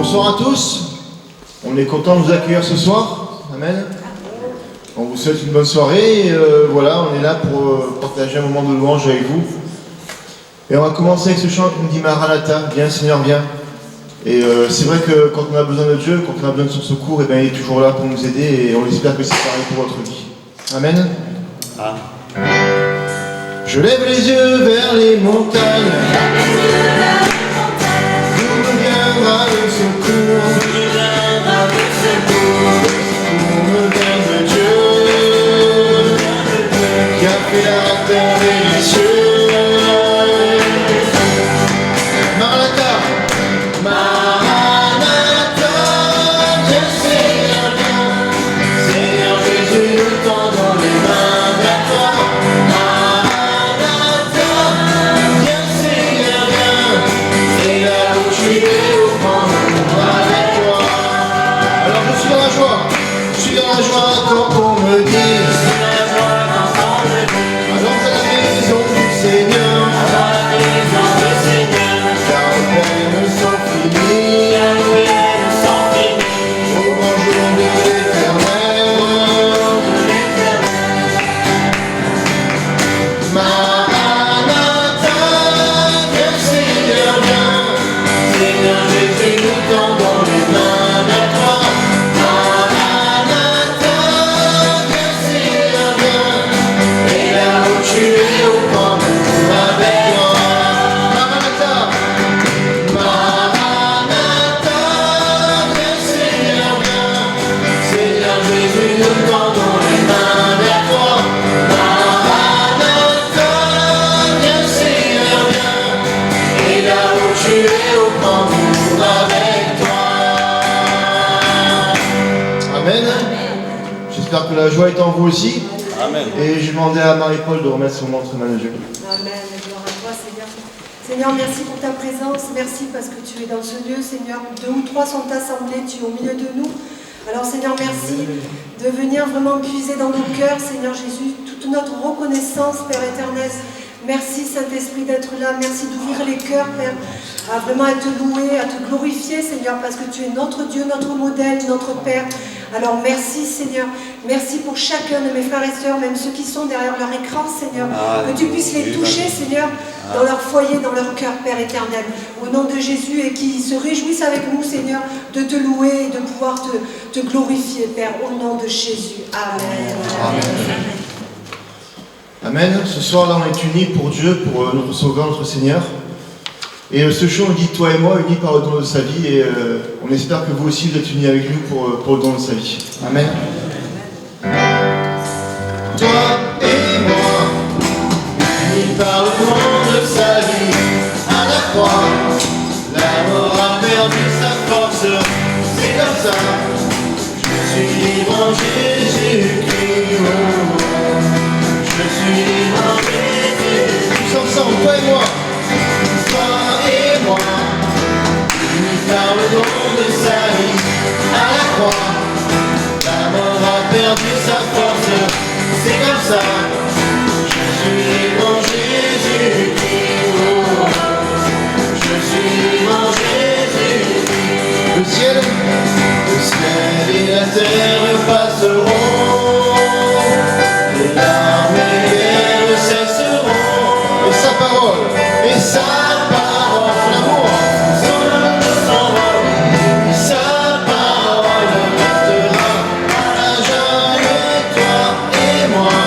Bonsoir à tous. On est content de vous accueillir ce soir. Amen. On vous souhaite une bonne soirée. Voilà, on est là pour partager un moment de louange avec vous. Et on va commencer avec ce chant qui nous dit Maranatha, viens Seigneur, viens. Et c'est vrai que quand on a besoin de Dieu, quand on a besoin de son secours, et bien, il est toujours là pour nous aider et on espère que c'est pareil pour votre vie. Amen. Je lève les yeux vers les montagnes. D'où me viendra le secours. Me vient de Dieu qui a fait la terre et les cieux. Maranatha, Maranatha, viens Seigneur, viens. Seigneur Jésus, nous tendons les mains vers toi. Maranatha, viens Seigneur, viens. Et là où tu es, au prends-nous avec toi. Alors je suis dans la joie. Je suis dans la joie quand on me dit. Allons à la maison du Seigneur. Car les peines sont finies. Au grand jour de l'Éternel. Maranatha, viens Seigneur, viens. Seigneur Jésus, nous tendons les mains vers toi. Tu es au prends-nous avec toi. Maranatha, Maranatha, viens Seigneur, viens. Seigneur Jésus, nous tendons les mains vers toi. Maranatha, viens Seigneur, viens. Et là où tu es, au prends-nous avec toi. Amen. J'espère que la joie est en vous aussi. Amen. Et je demandais à Marie-Paul de remettre son montre manager. Amen. Gloire à toi, Seigneur. Seigneur, merci pour ta présence. Merci parce que tu es dans ce lieu, Seigneur. 2 ou 3 sont assemblés, tu es au milieu de nous. Alors, Seigneur, merci de venir vraiment puiser dans nos cœurs, Seigneur Jésus, toute notre reconnaissance, Père éternel. Merci, Saint-Esprit, d'être là. Merci d'ouvrir les cœurs, Père, à vraiment te louer, à te glorifier, Seigneur, parce que tu es notre Dieu, notre modèle, notre Père. Alors, merci, Seigneur. Merci pour chacun de mes frères et sœurs, même ceux qui sont derrière leur écran, Seigneur. Que tu puisses les toucher, Seigneur, dans leur foyer, dans leur cœur, Père éternel. Au nom de Jésus, et qui se réjouissent avec nous, Seigneur, de te louer et de pouvoir te glorifier, Père, au nom de Jésus. Amen. Amen. Amen. Ce soir, là, on est unis pour Dieu, pour notre Sauveur, notre Seigneur. Et ce chant, on dit toi et moi, unis par le don de sa vie. Et on espère que vous aussi, vous êtes unis avec nous pour le don de sa vie. Amen. Toi et moi, unis par le don de sa vie, à la croix, la mort a perdu sa force. C'est comme ça, je suis libre en Jésus-Christ. Je suis libre en Jésus. Tous ensemble, toi et moi. Toi et moi, unis par le don de sa vie, à la croix, la mort a perdu sa force. C'est comme ça, je suis libre en Jésus-Christ. Je suis libre en Jésus-Christ. Le ciel et la terre passeront, les larmes et les guerres cesseront, et sa parole, et sa parole, son amour, son envol, sa parole restera à jamais. Toi et moi,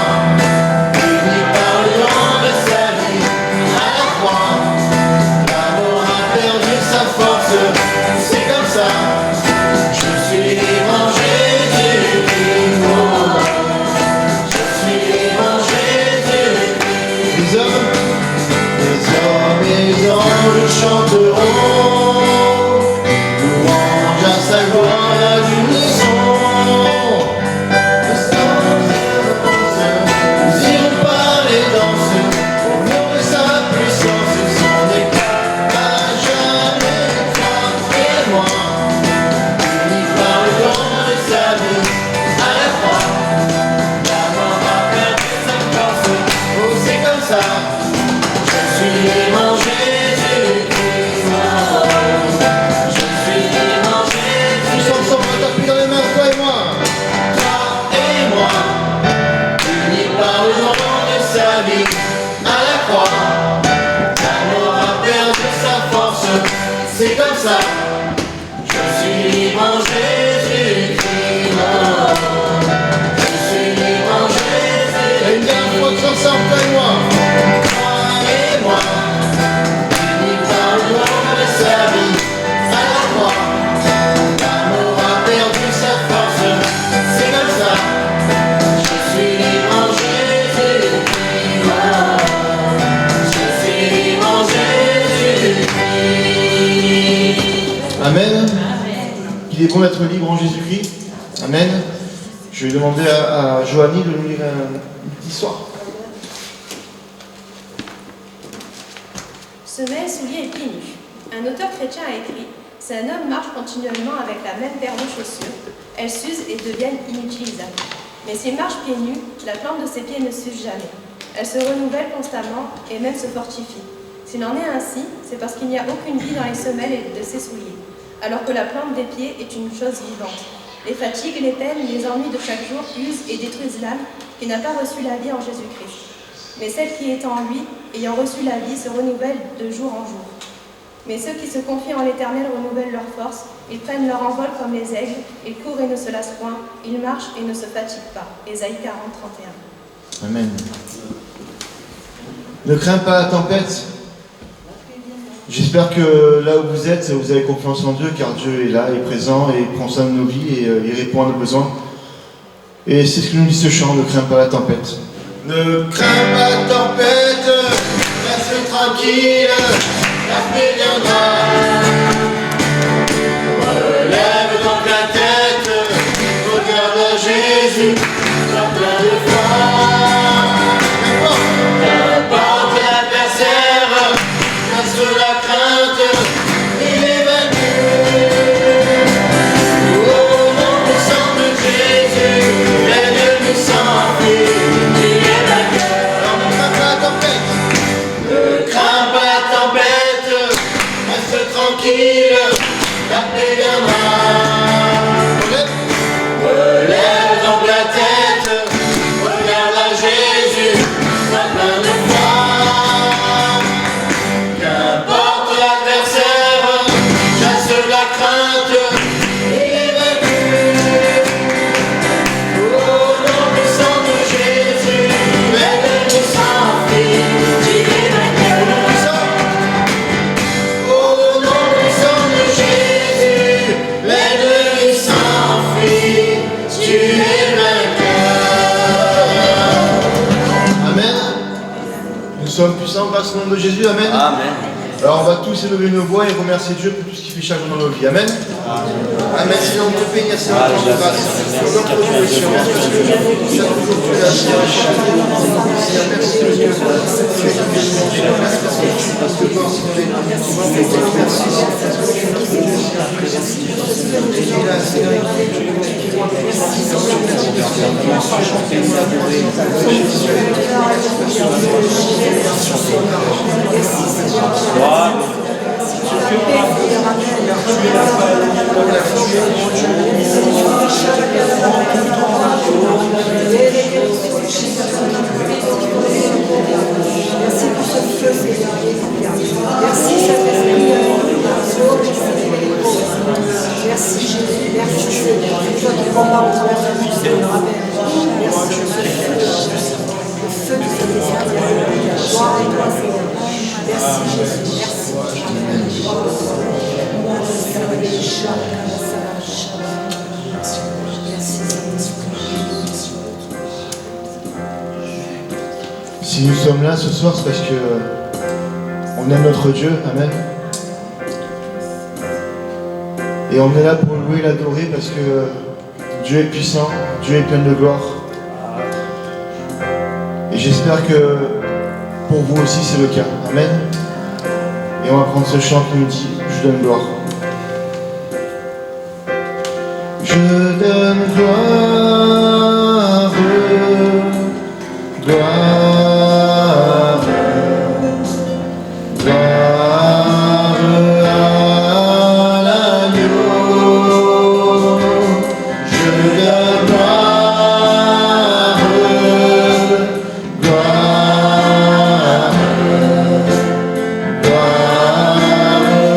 unis par le don de sa vie, à la croix, la mort a perdu sa force. C'est comme ça, je suis libre en Jésus-Christ. Je suis libre en Jésus-Christ. Les hommes et les anges chanteront louange à sa gloire à l'unisson. Les anges nous iront par les danses au nom de sa puissance. Son éclat à jamais. Toi et c'est comme ça. Je suis libre en Jésus-Christ. Je suis libre en Jésus. Et une dernière fois sur ça, toi et moi. Toi et moi, unis par le nom de sa vie. À la croix, l'amour a perdu sa force. C'est comme ça. Je suis libre en Jésus-Christ. Je suis libre en Jésus-Christ. Amen. Il est bon d'être libre en Jésus-Christ. Amen. Je vais demander à Joanie de nous lire une petite histoire. Semelle, souliers et pieds nus. Un auteur chrétien a écrit « Si un homme marche continuellement avec la même paire de chaussures, elles s'usent et deviennent inutilisables. Mais s'il marche pieds nus, la plante de ses pieds ne s'use jamais. Elle se renouvelle constamment et même se fortifie. S'il en est ainsi, c'est parce qu'il n'y a aucune vie dans les semelles et de ses souliers, alors que la plante des pieds est une chose vivante. Les fatigues, les peines, les ennuis de chaque jour usent et détruisent l'âme qui n'a pas reçu la vie en Jésus-Christ. Mais celle qui est en lui, ayant reçu la vie, se renouvelle de jour en jour. Mais ceux qui se confient en l'Éternel renouvellent leur force, ils prennent leur envol comme les aigles, ils courent et ne se lassent point, ils marchent et ne se fatiguent pas. Ésaïe 40, 31. Amen. Ne crains pas la tempête. J'espère que là où vous êtes, vous avez confiance en Dieu, car Dieu est là, il est présent, et il prend soin de nos vies, et il répond à nos besoins. Et c'est ce que nous dit ce chant, ne crains pas la tempête. Ne crains pas la tempête, reste tranquille, la paix viendra. Relève donc la tête, regarde à Jésus, sois plein de foi. Qu'importe l'adversaire, casse la crainte, il est vaincu. Au nom puissant de Jésus, l'ennemi s'enfuit, il est vainqueur. Alors ne crains pas la tempête, ne crains pas la tempête, reste tranquille, la paix viendra. Relève donc la tête, regarde à Jésus, sois plein de foi. Qu'importe l'adversaire, chasse la crainte, il est vaincu. Au nom puissant de Jésus, l'ennemi s'enfuit, il est vainqueur. Au nom puissant de Jésus, l'ennemi s'enfuit, tu es vainqueur. Amen. Nous sommes puissants grâce au nom de Jésus. Amen. Amen. Alors on va tous élever nos voix et remercier Dieu pour tout ce qu'il fait chaque jour dans nos vies. Amen. Amen. Seigneur, on te bénit, Seigneur, pour ton grâce. Merci parce que tu es chaque jour tu es là. Seigneur, merci parce que tu es merci parce que tu passes le temps, Seigneur. Merci, Merci pour ce feu, Seigneur. Merci, Saint-Esprit. Merci, Jésus. Merci, Seigneur. C'est toi qui combats au travers de nous, Seigneur. Amen. Merci, le feu du Saint-Esprit. Gloire à toi, Seigneur. Merci, Jésus. Merci. Si nous sommes là ce soir, c'est parce que on aime notre Dieu. Amen. Et on est là pour louer et l'adorer parce que Dieu est puissant, Dieu est plein de gloire. Et j'espère que pour vous aussi c'est le cas. Amen. Et on va prendre ce chant qui nous dit « Je donne gloire ». Je donne gloire, gloire, gloire à l'agneau. Je donne gloire, gloire, gloire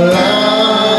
à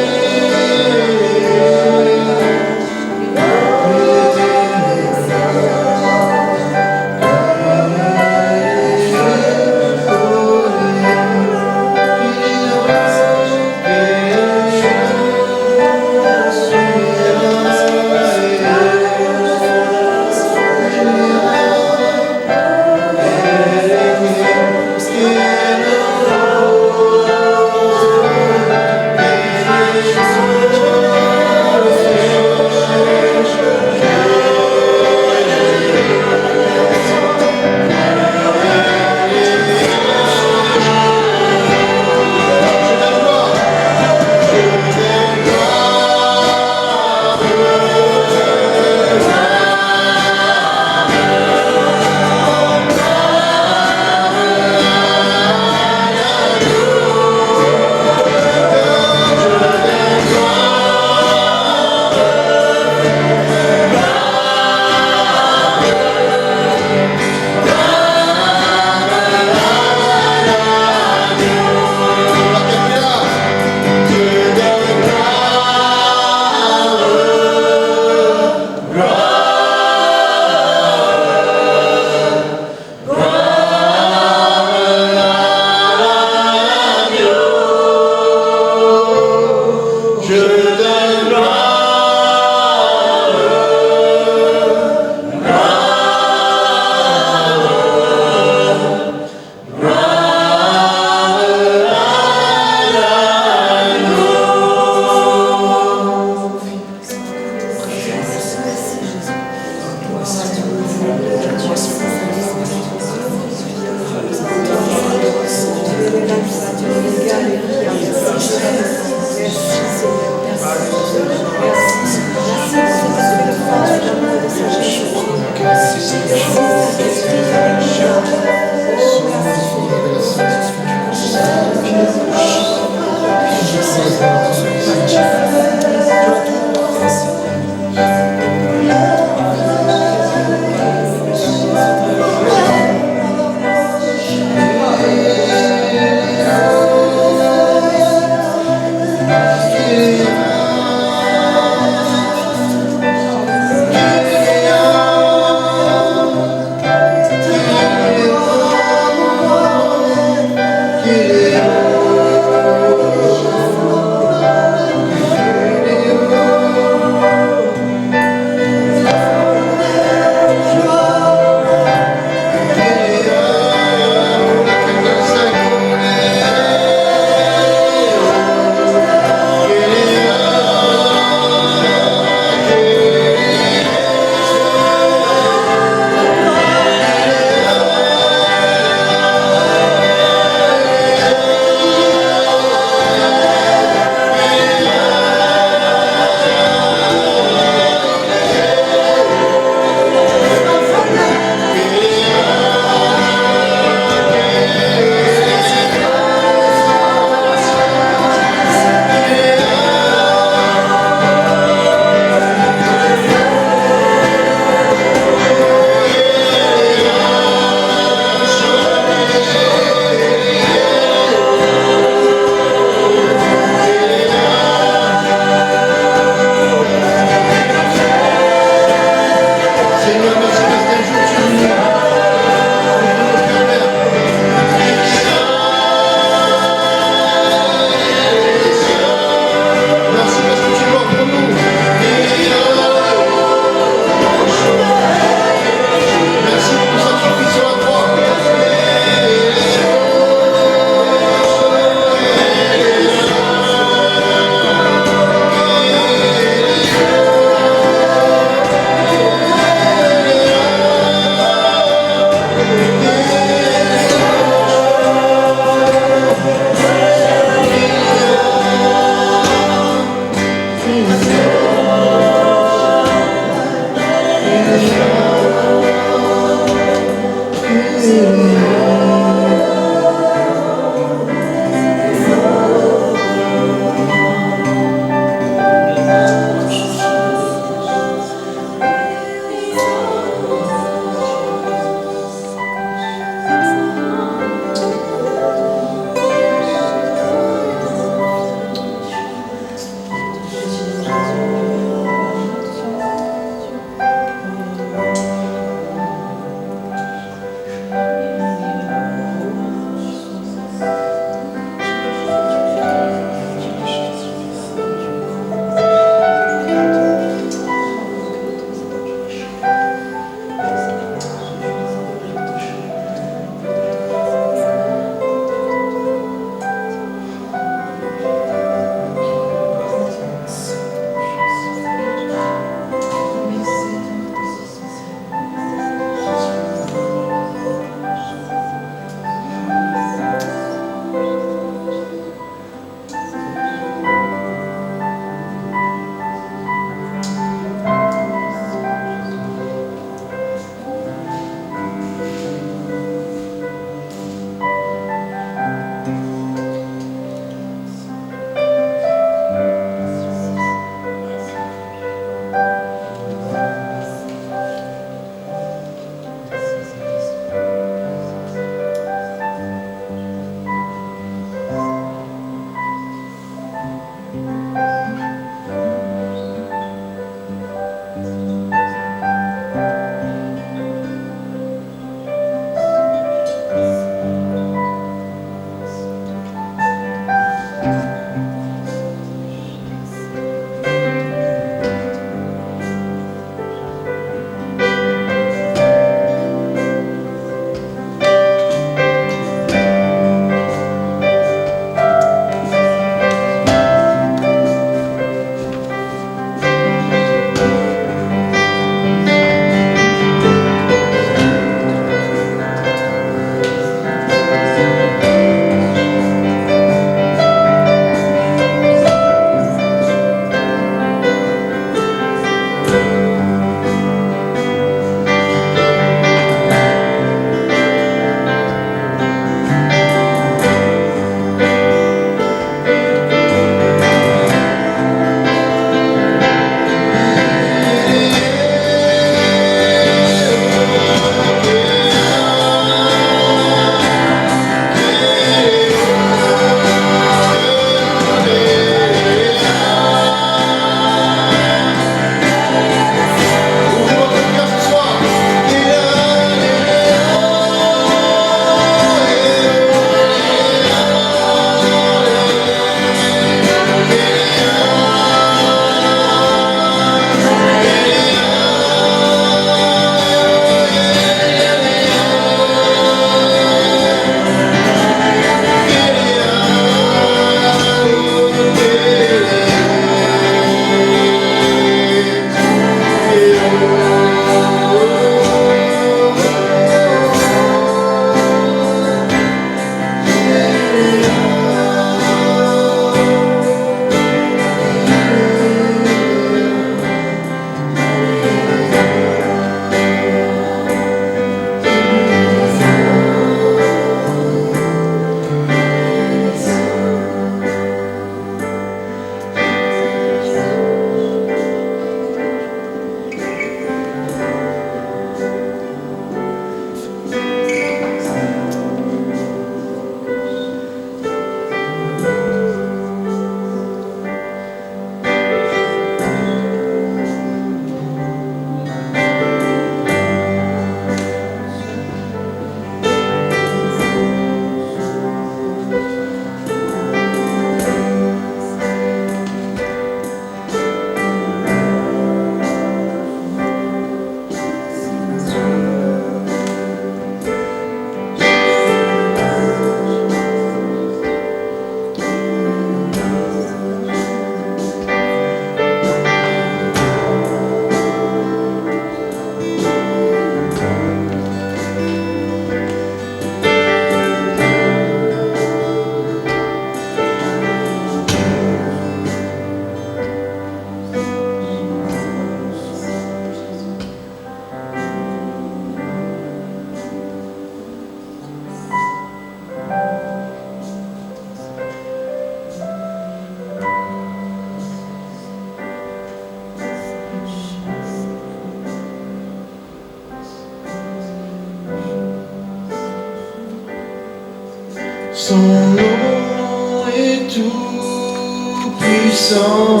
Son nom est tout puissant,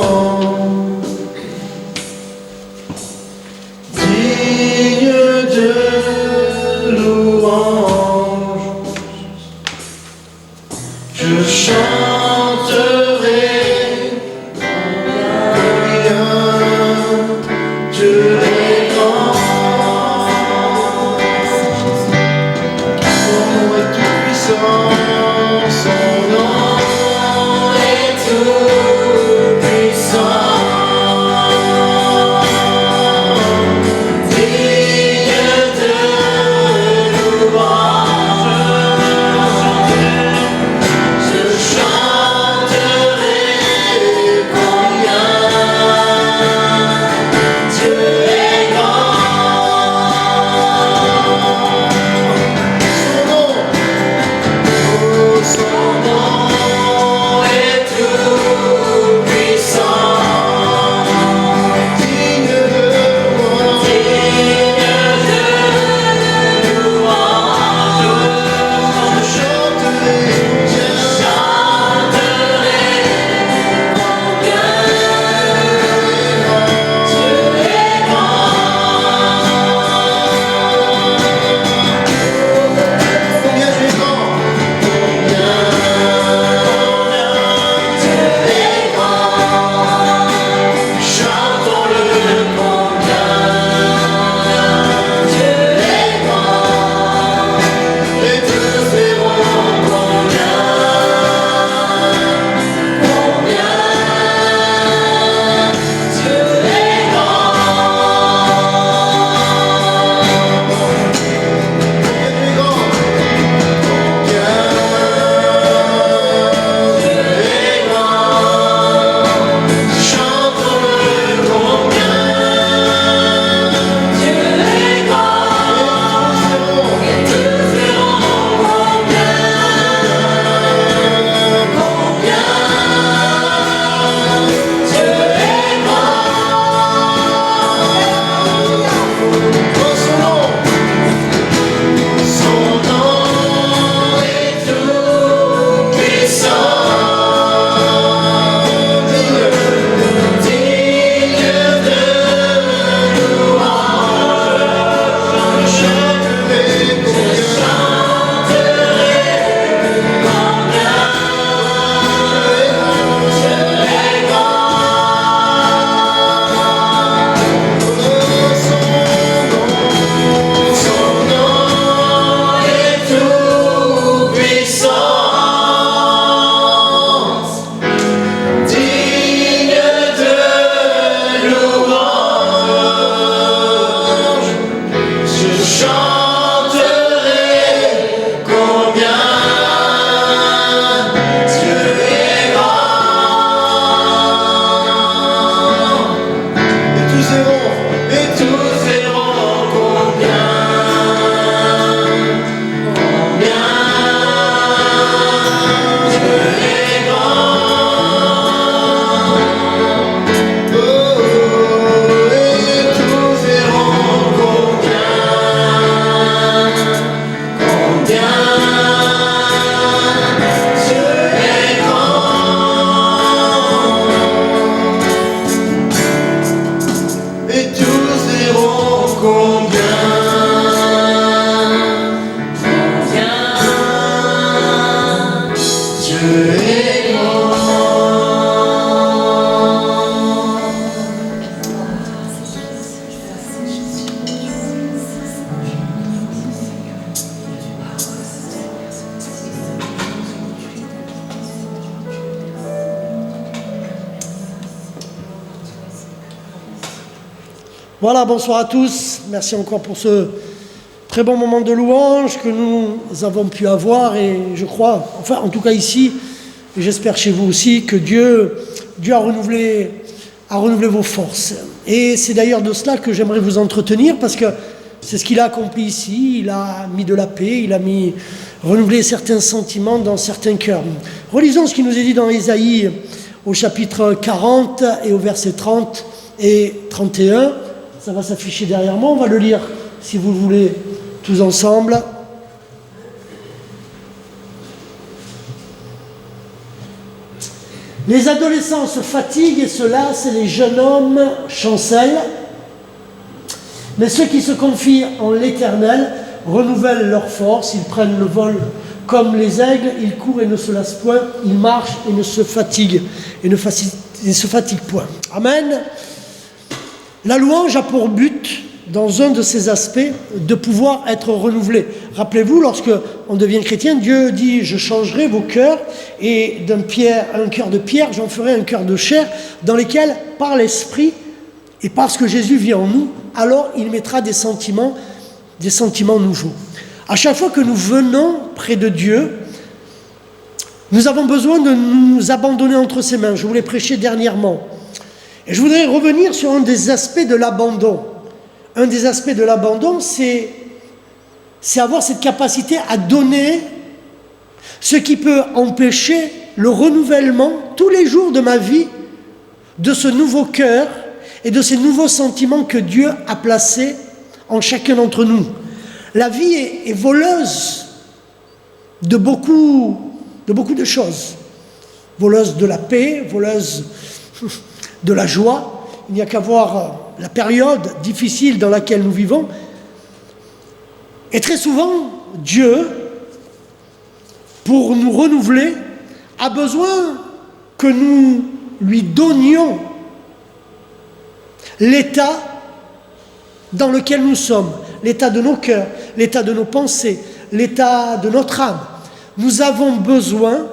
digne de louange. Je chanterai combien Dieu est grand. Son nom est tout puissant. Son nom est tout puissant, digne de louange. Je chanterai combien Dieu est grand. Son nom est tout puissant, digne de louange. Je chanterai combien Dieu est grand. Combien Dieu est grand. Chantons-le combien Dieu est grand, et tous verront combien Dieu est grand. Chantons-le combien Dieu est grand, et tous verront combien Dieu est grand. Oh, son nom est tout puissant, digne de louange. Je chanterai combien Dieu est grand. Son nom est tout puissant, digne de louange. Je chanterai combien Dieu est grand. Et tous verront combien Dieu est grand. Oh, et tous verront combien Dieu est grand. Et tous verront combien Dieu est grand. Voilà, bonsoir à tous. Merci encore pour ce très bon moment de louange que nous avons pu avoir. Et je crois, enfin en tout cas ici, et j'espère chez vous aussi, que Dieu a renouvelé vos forces. Et c'est d'ailleurs de cela que j'aimerais vous entretenir, parce que c'est ce qu'il a accompli ici. Il a mis de la paix, il a renouvelé certains sentiments dans certains cœurs. Relisons ce qui nous est dit dans Ésaïe au chapitre 40 et au verset 30 et 31. Ça va s'afficher derrière moi, on va le lire si vous le voulez tous ensemble. Les adolescents se fatiguent et se lassent, et les jeunes hommes chancellent. Mais ceux qui se confient en l'Éternel renouvellent leur force, ils prennent le vol comme les aigles, ils courent et ne se lassent point, ils marchent et ne se fatiguent, et ne se fatiguent point. Amen. La louange a pour but, dans un de ses aspects, de pouvoir être renouvelé. Rappelez-vous, lorsque on devient chrétien, Dieu dit « Je changerai vos cœurs, et un cœur de pierre, j'en ferai un cœur de chair, dans lesquels, par l'Esprit, et parce que Jésus vit en nous, alors il mettra des sentiments nouveaux. » À chaque fois que nous venons près de Dieu, nous avons besoin de nous abandonner entre ses mains. Je vous l'ai prêché dernièrement. Et je voudrais revenir sur un des aspects de l'abandon. Un des aspects de l'abandon, c'est avoir cette capacité à donner ce qui peut empêcher le renouvellement tous les jours de ma vie de ce nouveau cœur et de ces nouveaux sentiments que Dieu a placés en chacun d'entre nous. La vie est voleuse de beaucoup de choses. Voleuse de la paix, voleuse de la joie. Il n'y a qu'à voir la période difficile dans laquelle nous vivons. Et très souvent, Dieu, pour nous renouveler, a besoin que nous lui donnions l'état dans lequel nous sommes, l'état de nos cœurs, l'état de nos pensées, l'état de notre âme. Nous avons besoin,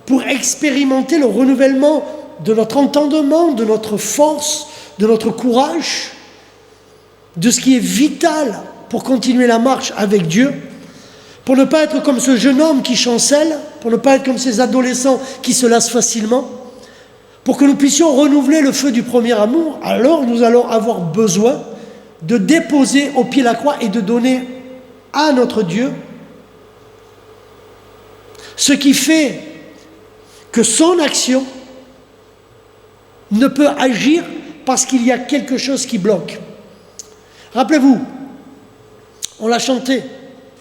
pour expérimenter le renouvellement de notre entendement, de notre force, de notre courage, de ce qui est vital pour continuer la marche avec Dieu, pour ne pas être comme ce jeune homme qui chancelle, pour ne pas être comme ces adolescents qui se lassent facilement, pour que nous puissions renouveler le feu du premier amour, alors nous allons avoir besoin de déposer au pied de la croix et de donner à notre Dieu ce qui fait que son action ne peut agir parce qu'il y a quelque chose qui bloque. Rappelez-vous, on l'a chanté,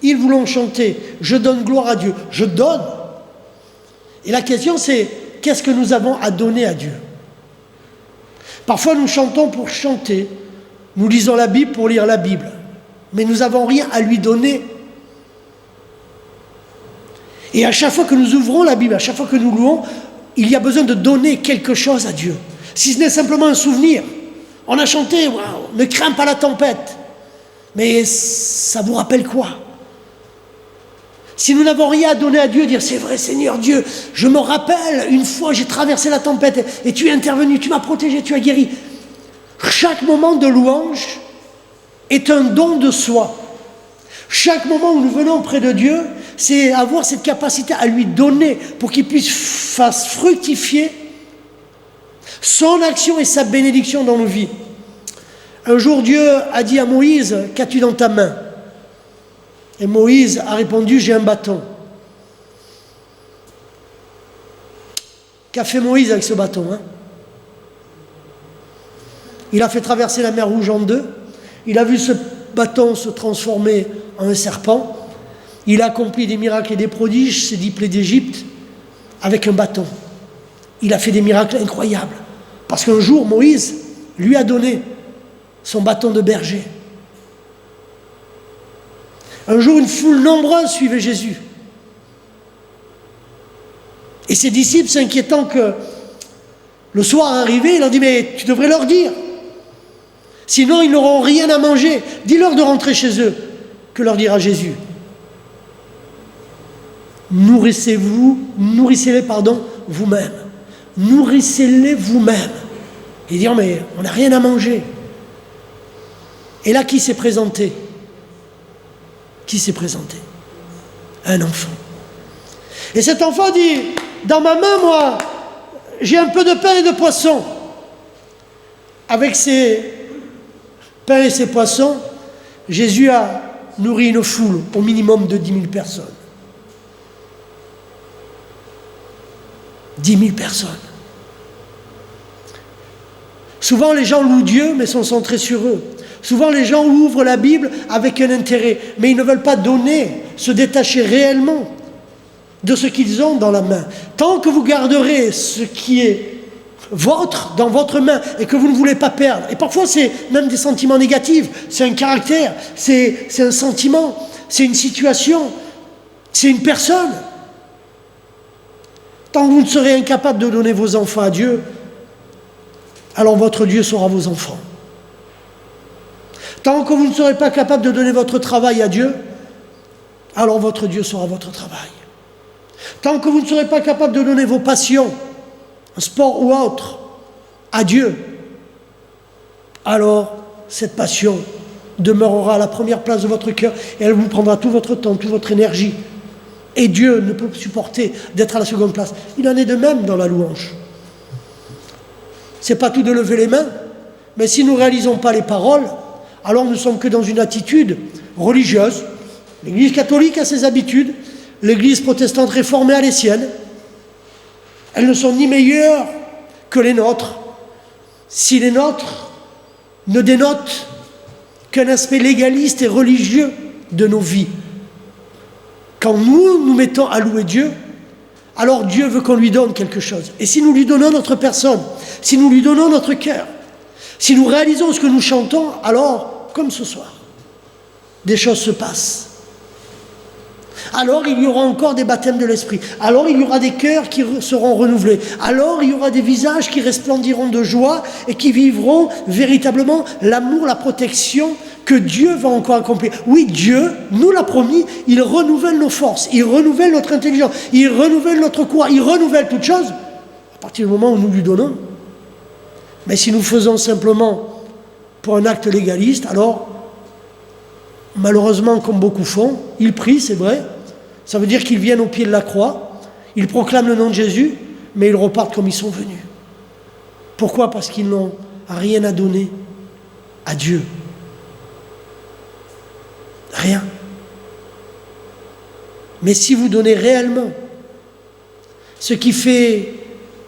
ils vous l'ont chanté, je donne gloire à Dieu, je donne. Et la question c'est, qu'est-ce que nous avons à donner à Dieu? Parfois nous chantons pour chanter, nous lisons la Bible pour lire la Bible, mais nous n'avons rien à lui donner. Et à chaque fois que nous ouvrons la Bible, à chaque fois que nous louons, il y a besoin de donner quelque chose à Dieu. Si ce n'est simplement un souvenir. On a chanté, wow, ne crains pas la tempête. Mais ça vous rappelle quoi? Si nous n'avons rien à donner à Dieu, dire c'est vrai Seigneur Dieu, je me rappelle, une fois j'ai traversé la tempête et tu es intervenu, tu m'as protégé, tu as guéri. Chaque moment de louange est un don de soi. Chaque moment où nous venons près de Dieu, c'est avoir cette capacité à lui donner pour qu'il puisse faire fructifier son action et sa bénédiction dans nos vies. Un jour, Dieu a dit à Moïse, qu'as-tu dans ta main? Et Moïse a répondu, j'ai un bâton. Qu'a fait Moïse avec ce bâton, hein? Il a fait traverser la mer Rouge en deux. Il a vu ce bâton se transformer en un serpent. Il a accompli des miracles et des prodiges, ces 10 plaies d'Égypte, avec un bâton. Il a fait des miracles incroyables. Parce qu'un jour, Moïse lui a donné son bâton de berger. Un jour, une foule nombreuse suivait Jésus. Et ses disciples, s'inquiétant que le soir arrivé, il leur dit, mais tu devrais leur dire. Sinon, ils n'auront rien à manger. Dis-leur de rentrer chez eux. Que leur dira Jésus? Nourrissez-les, vous-même. Nourrissez-les vous-même. Et dire, mais on n'a rien à manger. Et là, qui s'est présenté? Qui s'est présenté? Un enfant. Et cet enfant dit, dans ma main, moi, j'ai un peu de pain et de poisson. Avec ces pains et ces poissons, Jésus a nourri une foule, au minimum de 10 000 personnes. 10 000 personnes. Souvent, les gens louent Dieu, mais sont centrés sur eux. Souvent, les gens ouvrent la Bible avec un intérêt, mais ils ne veulent pas donner, se détacher réellement de ce qu'ils ont dans la main. Tant que vous garderez ce qui est vôtre dans votre main et que vous ne voulez pas perdre, et parfois c'est même des sentiments négatifs, c'est un caractère, c'est un sentiment, c'est une situation, c'est une personne. Tant que vous ne serez incapable de donner vos enfants à Dieu, alors votre Dieu sera vos enfants. Tant que vous ne serez pas capable de donner votre travail à Dieu, alors votre Dieu sera votre travail. Tant que vous ne serez pas capable de donner vos passions, un sport ou autre, à Dieu, alors cette passion demeurera à la première place de votre cœur et elle vous prendra tout votre temps, toute votre énergie. Et Dieu ne peut supporter d'être à la seconde place. Il en est de même dans la louange. C'est pas tout de lever les mains, mais si nous ne réalisons pas les paroles, alors nous ne sommes que dans une attitude religieuse. L'Église catholique a ses habitudes, l'Église protestante réformée a les siennes. Elles ne sont ni meilleures que les nôtres, si les nôtres ne dénotent qu'un aspect légaliste et religieux de nos vies. Quand nous nous mettons à louer Dieu, alors Dieu veut qu'on lui donne quelque chose. Et si nous lui donnons notre personne, si nous lui donnons notre cœur, si nous réalisons ce que nous chantons, alors, comme ce soir, des choses se passent. Alors il y aura encore des baptêmes de l'esprit. Alors il y aura des cœurs qui seront renouvelés. Alors il y aura des visages qui resplendiront de joie et qui vivront véritablement l'amour, la protection que Dieu va encore accomplir. Oui, Dieu nous l'a promis, il renouvelle nos forces, il renouvelle notre intelligence, il renouvelle notre courage, il renouvelle toutes choses à partir du moment où nous lui donnons. Mais si nous faisons simplement pour un acte légaliste, alors malheureusement, comme beaucoup font, ils prient, c'est vrai, ça veut dire qu'ils viennent au pied de la croix, ils proclament le nom de Jésus, mais ils repartent comme ils sont venus. Pourquoi ? Parce qu'ils n'ont rien à donner à Dieu. Rien. Mais si vous donnez réellement ce qui fait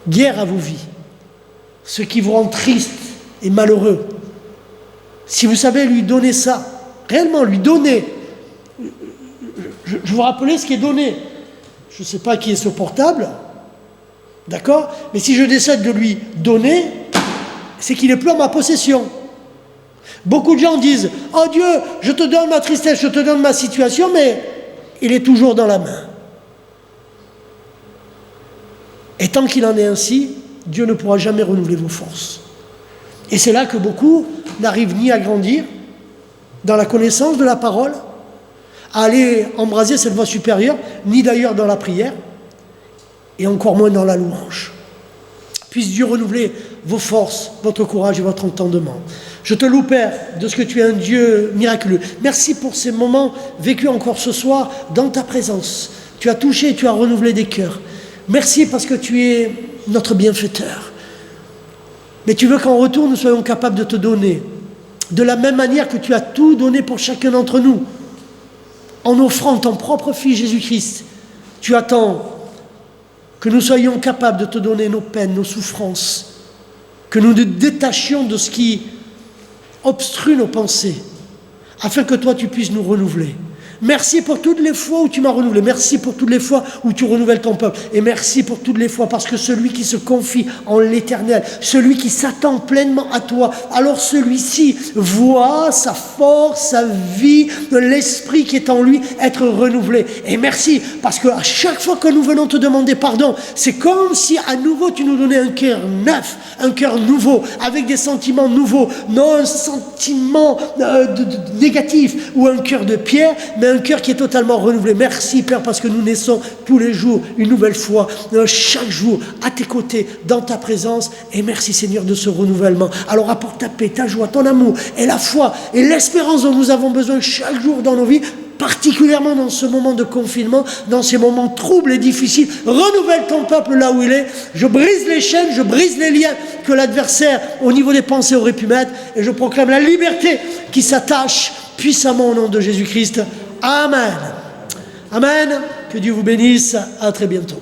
guerre à vos vies, ce qui vous rend triste et malheureux, si vous savez lui donner ça, réellement lui donner, je vous rappelais ce qui est donné. Je ne sais pas qui est ce portable, d'accord ? Mais si je décide de lui donner, c'est qu'il n'est plus en ma possession. Beaucoup de gens disent « Oh Dieu, je te donne ma tristesse, je te donne ma situation, mais il est toujours dans la main. » Et tant qu'il en est ainsi, Dieu ne pourra jamais renouveler vos forces. Et c'est là que beaucoup n'arrivent ni à grandir dans la connaissance de la parole, à aller embraser cette voie supérieure, ni d'ailleurs dans la prière, et encore moins dans la louange. Puisse Dieu renouveler vos forces, votre courage et votre entendement. Je te loue, Père, de ce que tu es un Dieu miraculeux. Merci pour ces moments vécus encore ce soir dans ta présence. Tu as touché, tu as renouvelé des cœurs. Merci parce que tu es notre bienfaiteur. Mais tu veux qu'en retour, nous soyons capables de te donner de la même manière que tu as tout donné pour chacun d'entre nous, en offrant ton propre Fils Jésus-Christ. Tu attends que nous soyons capables de te donner nos peines, nos souffrances, que nous nous détachions de ce qui obstrue nos pensées, afin que toi tu puisses nous renouveler. Merci pour toutes les fois où tu m'as renouvelé. Merci pour toutes les fois où tu renouvelles ton peuple. Et merci pour toutes les fois parce que celui qui se confie en l'Éternel, celui qui s'attend pleinement à toi, alors celui-ci voit sa force, sa vie, l'esprit qui est en lui être renouvelé. Et merci parce qu'à chaque fois que nous venons te demander pardon, c'est comme si à nouveau tu nous donnais un cœur neuf, un cœur nouveau, avec des sentiments nouveaux, non un sentiment négatif ou un cœur de pierre, mais un cœur qui est totalement renouvelé. Merci Père parce que nous naissons tous les jours une nouvelle fois, chaque jour à tes côtés, dans ta présence, et merci Seigneur de ce renouvellement. Alors apporte ta paix, ta joie, ton amour et la foi et l'espérance dont nous avons besoin chaque jour dans nos vies, particulièrement dans ce moment de confinement, dans ces moments troubles et difficiles. Renouvelle ton peuple là où il est. Je brise les chaînes, je brise les liens que l'adversaire au niveau des pensées aurait pu mettre, et je proclame la liberté qui s'attache puissamment au nom de Jésus-Christ. Amen. Amen. Que Dieu vous bénisse. À très bientôt.